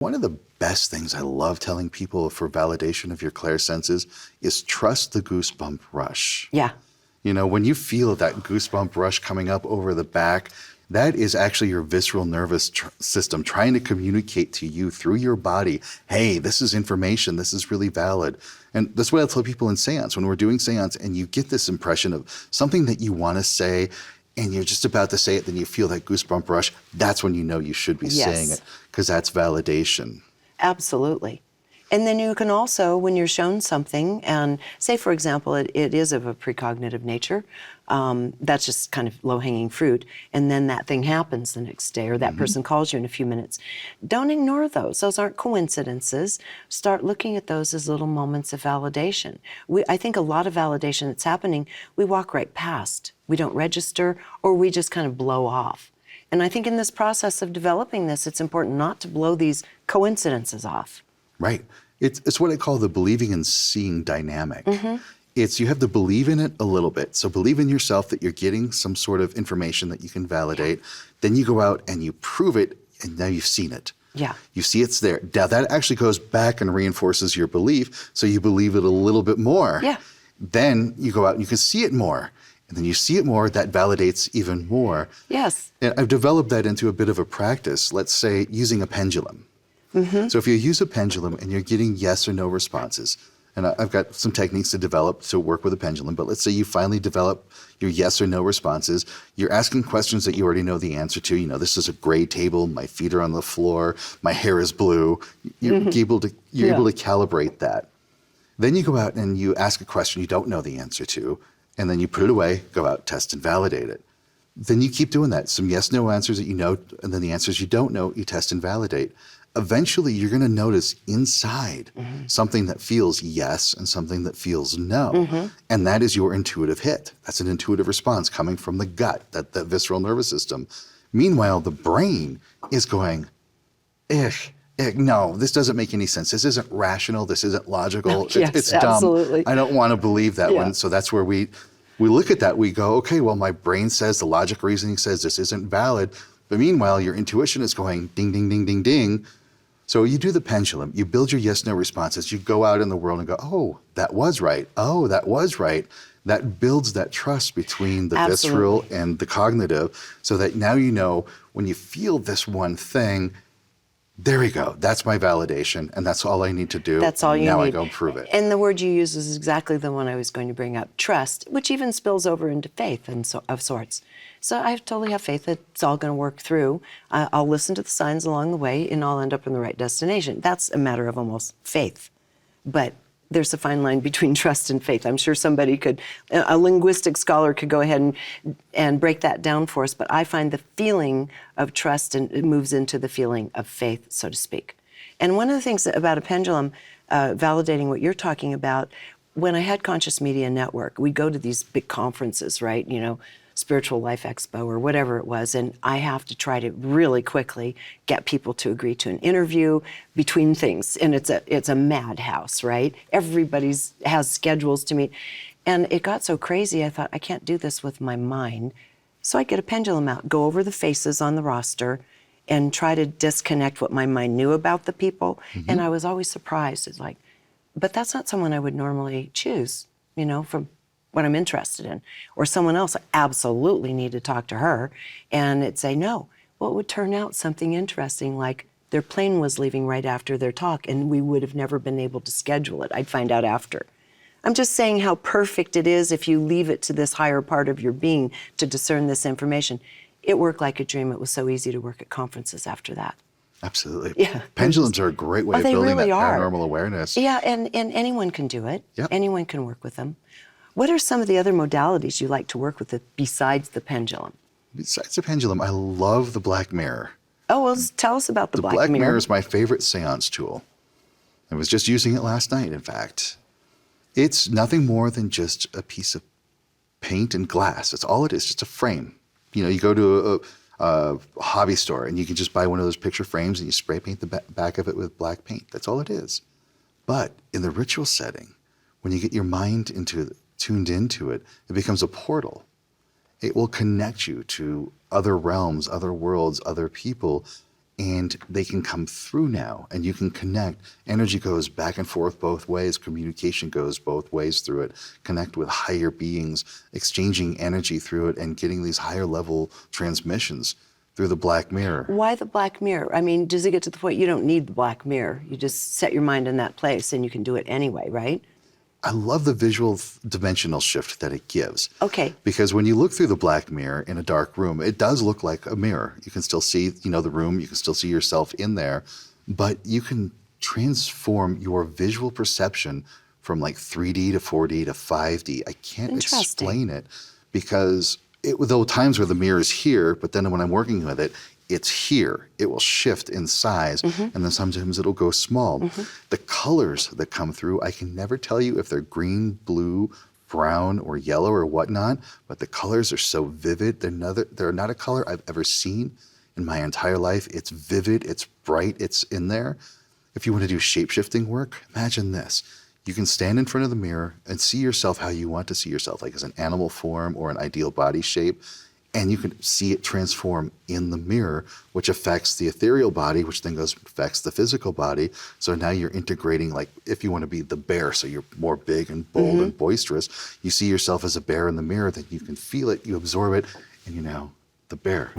One of the best things I love telling people for validation of your clairsenses is trust the goosebump rush. Yeah. You know, when you feel that goosebump rush coming up over the back, that is actually your visceral nervous system trying to communicate to you through your body, hey, this is information, this is really valid. And that's what I tell people in seance. When we're doing seance and you get this impression of something that you want to say, and you're just about to say it, then you feel that goosebump rush, that's when you know you should be saying it, because that's validation. Absolutely. And then you can also, when you're shown something, and say, for example, it is of a precognitive nature, that's just kind of low-hanging fruit, and then that thing happens the next day, or that person calls you in a few minutes. Don't ignore those. Those aren't coincidences. Start looking at those as little moments of validation. I think a lot of validation that's happening, we walk right past. We don't register, or we just kind of blow off. And I think in this process of developing this, it's important not to blow these coincidences off. Right. It's what I call the believing and seeing dynamic. It's you have to believe in it a little bit. So believe in yourself that you're getting some sort of information that you can validate. Then you go out and you prove it, and now you've seen it. Yeah. You see it's there. Now that actually goes back and reinforces your belief, so you believe it a little bit more. Yeah. Then you go out and you can see it more. And then you see it more, that validates even more. Yes. And I've developed that into a bit of a practice, let's say using a pendulum. So if you use a pendulum and you're getting yes or no responses, and I've got some techniques to develop to work with a pendulum, but let's say you finally develop your yes or no responses. You're asking questions that you already know the answer to. You know, this is a gray table, my feet are on the floor, my hair is blue. You're able to calibrate that. Then you go out and you ask a question you don't know the answer to, and then you put it away, go out, test and validate it. Then you keep doing that. Some yes, no answers that you know, and then the answers you don't know, you test and validate. Eventually, you're going to notice inside something that feels yes and something that feels no. And that is your intuitive hit. That's an intuitive response coming from the gut, that visceral nervous system. Meanwhile, the brain is going, no, this doesn't make any sense. This isn't rational. This isn't logical. Yes, it's dumb. absolutely. I don't want to believe that one. So that's where we look at that. We go, okay, well, my brain says, the logic reasoning says this isn't valid. But meanwhile, your intuition is going ding, ding, ding, ding, ding. So you do the pendulum, you build your yes, no responses, you go out in the world and go, oh, that was right. Oh, that was right. That builds that trust between the visceral and the cognitive, so that now you know when you feel this one thing, there we go. That's my validation, and that's all I need to do. That's all you need. Now I go prove it. And the word you use is exactly the one I was going to bring up, trust, which even spills over into faith of sorts. So I totally have faith that it's all going to work through. I'll listen to the signs along the way, and I'll end up in the right destination. That's a matter of almost faith. But there's a fine line between trust and faith. I'm sure somebody could, a linguistic scholar could go ahead and break that down for us, but I find the feeling of trust, and it moves into the feeling of faith, so to speak. And one of the things about a pendulum, validating what you're talking about, when I had Conscious Media Network, we go to these big conferences, right? You know, Spiritual Life Expo or whatever it was, and I have to try to really quickly get people to agree to an interview between things, and it's a madhouse, right? Everybody has schedules to meet, and it got so crazy, I thought, I can't do this with my mind, so I get a pendulum out, go over the faces on the roster, and try to disconnect what my mind knew about the people, and I was always surprised. It's like, but that's not someone I would normally choose, you know, from what I'm interested in. Or someone else, I absolutely need to talk to her, and it'd say no. Well, it would turn out something interesting, like their plane was leaving right after their talk, and we would have never been able to schedule it. I'd find out after. I'm just saying how perfect it is if you leave it to this higher part of your being to discern this information. It worked like a dream. It was so easy to work at conferences after that. Absolutely. Yeah. Pendulums are a great way of building really that are. paranormal awareness. Yeah, and anyone can do it. Yep. Anyone can work with them. What are some of the other modalities you like to work with besides the pendulum? Besides the pendulum, I love the black mirror. Oh, well, tell us about the black mirror. The black mirror is my favorite seance tool. I was just using it last night, in fact. It's nothing more than just a piece of paint and glass. That's all it is, just a frame. You know, you go to a hobby store and you can just buy one of those picture frames and you spray paint the back of it with black paint. That's all it is. But in the ritual setting, when you get your mind tuned into it, it becomes a portal. It will connect you to other realms, other worlds, other people, and they can come through now, and you can connect. Energy goes back and forth both ways. Communication goes both ways through it. Connect with higher beings, exchanging energy through it, and getting these higher level transmissions through the black mirror. Why the black mirror? I mean, does it get to the point you don't need the black mirror? You just set your mind in that place and you can do it anyway, right? I love the visual dimensional shift that it gives. Okay. Because when you look through the black mirror in a dark room, it does look like a mirror. You can still see, the room. You can still see yourself in there. But you can transform your visual perception from like 3D to 4D to 5D. I can't explain it because there are times where the mirror is here, but then when I'm working with it, it's here. It will shift in size, and then sometimes it'll go small. The colors that come through, I can never tell you if they're green, blue, brown, or yellow or whatnot, but the colors are so vivid. They're not a color I've ever seen in my entire life. It's vivid, it's bright, it's in there. If you want to do shape-shifting work, imagine this. You can stand in front of the mirror and see yourself how you want to see yourself, like as an animal form or an ideal body shape. And you can see it transform in the mirror, which affects the ethereal body, which then affects the physical body. So now you're integrating, like if you want to be the bear, so you're more big and bold and boisterous, you see yourself as a bear in the mirror, then you can feel it, you absorb it, and you're now the bear.